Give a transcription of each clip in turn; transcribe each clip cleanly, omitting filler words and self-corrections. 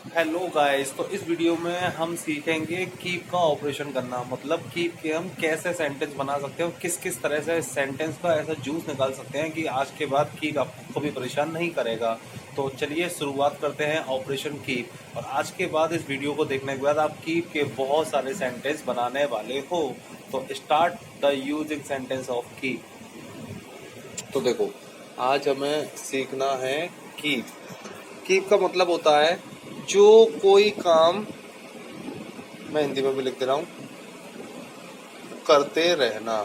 Hello guys, तो इस video में हम सीखेंगे कीप का ऑपरेशन करना। मतलब कीप के हम कैसे सेंटेंस बना सकते हैं और किस किस तरह से सेंटेंस का ऐसा जूस निकाल सकते हैं कि आज के बाद कीप आपको कभी परेशान नहीं करेगा। तो चलिए शुरुआत करते हैं ऑपरेशन कीप। और आज के बाद इस वीडियो को देखने के बाद आप कीप के बहुत सारे सेंटेंस बनाने वाले हो। तो start the using sentence of keep. तो देखो, आज हमें सीखना है कीप। कीप का मतलब होता है जो कोई काम, मैं हिंदी में भी लिख दे रहा हूँ, करते रहना।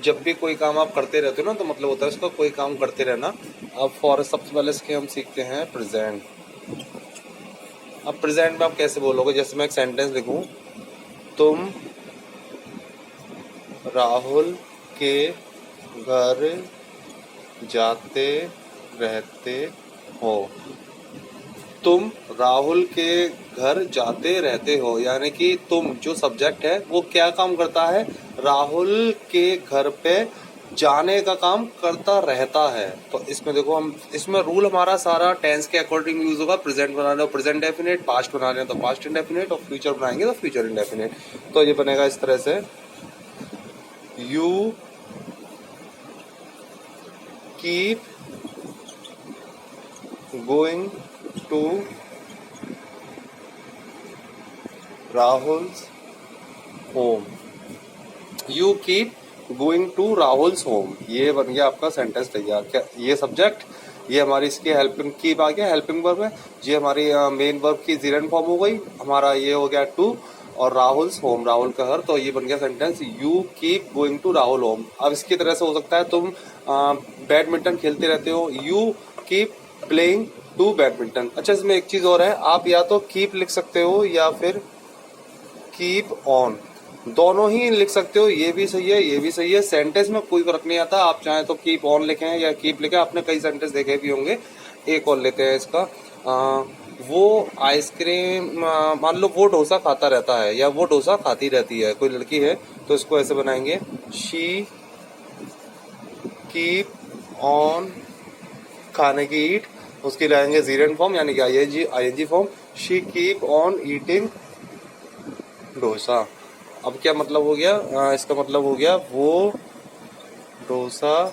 जब भी कोई काम आप करते रहते हो ना, तो मतलब होता है उसका कोई काम करते रहना। अब फॉर सबसे पहले इसके हम सीखते हैं प्रेजेंट। अब प्रेजेंट में आप कैसे बोलोगे? जैसे मैं एक सेंटेंस लिखूं, तुम राहुल के घर जाते रहते हो। तुम राहुल के घर जाते रहते हो, यानी कि तुम जो सब्जेक्ट है वो क्या काम करता है? राहुल के घर पे जाने का काम करता रहता है। तो इसमें देखो, हम इसमें रूल हमारा सारा टेंस के अकॉर्डिंग यूज होगा। प्रेजेंट बनाना हो प्रेजेंट डेफिनेट, पास्ट बनाना है तो पास्ट इंडेफिनेट, और फ्यूचर बनाएंगे तो फ्यूचर इंडेफिनेट। तो ये बनेगा इस तरह से, you keep going to Rahul's home. You keep going to Rahul's home. ये बन गया आपका सेंटेंस तैयार। क्या ये सब्जेक्ट, ये हमारी इसकी हेल्पिंग कीप आ गया, हेल्पिंग वर्ब है। ये हमारी मेन वर्ब की जीरेंट फॉर्म हो गई। हमारा ये हो गया टू, और राहुल्स होम, राहुल का घर। तो ये बन गया sentence, you keep going to Rahul home. अब इसकी तरह से हो सकता है, तुम बैडमिंटन खेलते रहते हो, you keep playing to badminton. अच्छा, इसमें एक चीज और है, आप या तो कीप लिख सकते हो या फिर कीप ऑन, दोनों ही लिख सकते हो। ये भी सही है, ये भी सही है। सेंटेंस में कोई फर्क नहीं आता। आप चाहें तो कीप ऑन लिखें या कीप लिखें। आपने कई सेंटेंस देखे भी होंगे। एक और लेते हैं इसका, वो आइसक्रीम, मान लो वो डोसा खाता रहता है या वो डोसा खाती रहती है। कोई लड़की है तो इसको ऐसे बनाएंगे, शी कीप ऑन खाने की ईट। उसकी लाएंगे जीरेंट फॉर्म, यानी कि ING form, she keep on eating dosa. अब क्या मतलब हो गया? इसका मतलब हो गया वो डोसा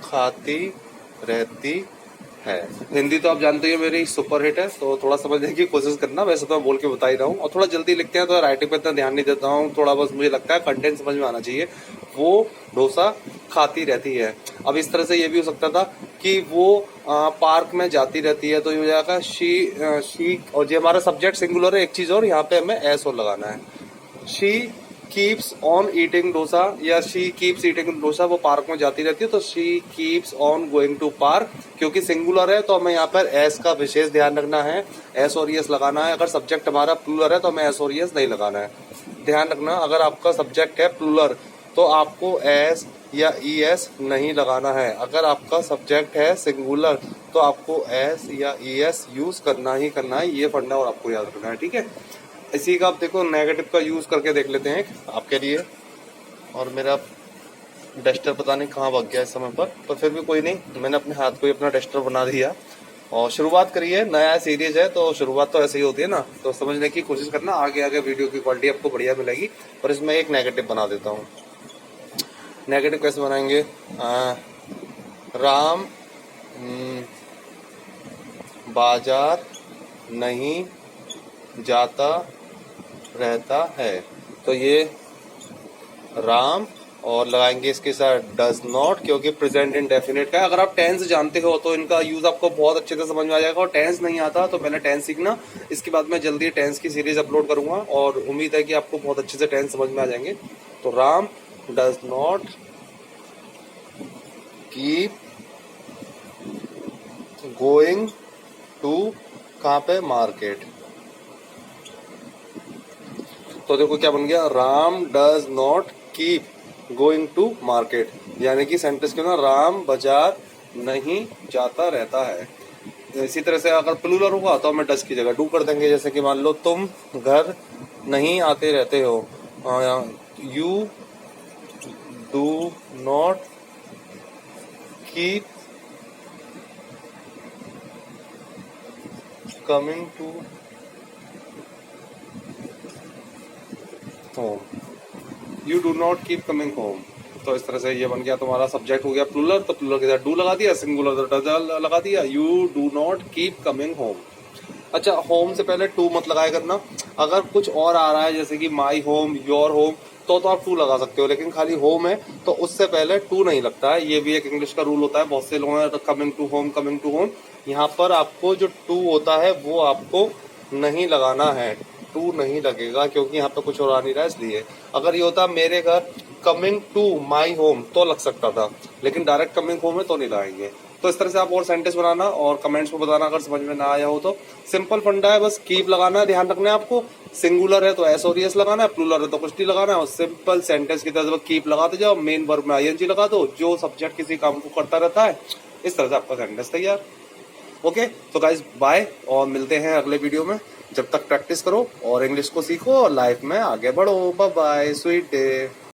खाती रहती है। हिंदी तो आप जानते ही हो मेरी सुपर हिट है, तो थोड़ा समझने की कोशिश करना। वैसे तो मैं बोल के बता ही रहा हूँ, और थोड़ा जल्दी लिखते हैं तो राइटिंग पे इतना ध्यान नहीं देता हूँ। थोड़ा बस मुझे लगता है कंटेंट समझ में आना चाहिए। वो डोसा खाती रहती है। अब इस तरह से ये भी हो सकता था कि वो पार्क में जाती रहती है, तो ये हो जाएगा शी। और ये हमारा सब्जेक्ट सिंगुलर है। एक चीज और, यहाँ पे हमें एस और लगाना है। She keeps on eating dosa, या शी कीप्स ईटिंग डोसा, वो पार्क में जाती रहती है। तो she keeps on going to park, क्योंकि सिंगुलर है तो हमें यहाँ पर एस का विशेष ध्यान रखना है। एस और एस लगाना है। अगर सब्जेक्ट हमारा प्लूरल है तो हमें एस और एस नहीं लगाना है। ध्यान रखना, अगर आपका सब्जेक्ट है प्लूरल तो आपको एस या ई एस नहीं लगाना है। अगर आपका सब्जेक्ट है सिंगुलर तो आपको एस या ई एस यूज करना ही करना है। ये फंडा और आपको याद रखना है, ठीक है। इसी का आप देखो नेगेटिव का यूज करके देख लेते हैं आपके लिए। और मेरा डस्टर पता नहीं कहाँ भाग गया इस समय पर फिर भी कोई नहीं, मैंने अपने हाथ को ही अपना डस्टर बना दिया। और शुरुआत करिए, नया सीरीज है तो शुरुआत तो ऐसे ही होती है ना। तो समझने की कोशिश करना, आगे आगे वीडियो की क्वालिटी आपको बढ़िया मिलेगी। और इसमें एक नेगेटिव बना देता हूँ। नेगेटिव कैसे बनाएंगे? राम बाजार नहीं जाता रहता है। तो ये राम, और लगाएंगे इसके साथ डज नॉट, क्योंकि प्रेजेंट इंडेफिनिट का है। अगर आप टेंस जानते हो तो इनका यूज आपको बहुत अच्छे से समझ में आ जाएगा। और टेंस नहीं आता तो पहले टेंस सीखना। इसके बाद मैं जल्दी टेंस की सीरीज अपलोड करूंगा, और उम्मीद है कि आपको बहुत अच्छे से टेंस समझ में आ जाएंगे। तो Ram does not keep going to, कहाँ पे? मार्केट। तो देखो क्या बन गया, Ram does not keep going to market, यानी कि सेंटेंस के ना, राम बाजार नहीं जाता रहता है। इसी तरह से अगर प्लूरल होगा तो हमें डज की जगह डू कर देंगे। जैसे कि मान लो तुम घर नहीं आते रहते हो, you do not keep coming to home, you do not keep coming home. तो इस तरह से ये बन गया तुम्हारा सब्जेक्ट हो गया प्लूरल, तो प्लूरल के साथ डू लगा दिया, सिंगुलर तो डज लगा दिया, you do not keep coming home. अच्छा, होम से पहले टू मत लगाया करना। अगर कुछ और आ रहा है जैसे कि माई होम, योर होम, तो आप टू लगा सकते हो, लेकिन खाली होम है तो उससे पहले टू नहीं लगता है। ये भी एक इंग्लिश का रूल होता है, बहुत से लोग हैं coming to home, coming to home. यहाँ पर आपको जो टू होता है वो आपको नहीं लगाना है, टू नहीं लगेगा क्योंकि यहाँ पे कुछ और आ नहीं रहा है इसलिए। अगर ये होता मेरे घर कमिंग टू माई होम तो लग सकता था, लेकिन डायरेक्ट कमिंग होम है तो नहीं लगाएंगे। तो इस तरह से आप और सेंटेंस बनाना और कमेंट्स में बताना अगर समझ में ना आया हो तो। सिंपल फंडा है, बस कीप लगाना है, ध्यान रखना है आपको। सिंगुलर है तो एस और एस लगाना है, प्लूरल है तो कुछ नहीं लगाना है, और सिंपल सेंटेंस की तरह कीप लगाते जाओ, मेन वर्ब में आईएनजी लगा दो, जो सब्जेक्ट किसी काम को करता रहता है। इस तरह से आपका सेंटेंस तैयार। ओके, तो गाइज बाय, और मिलते हैं अगले वीडियो में। जब तक प्रैक्टिस करो और इंग्लिश को सीखो और लाइफ में आगे बढ़ो। Bye bye, sweet day.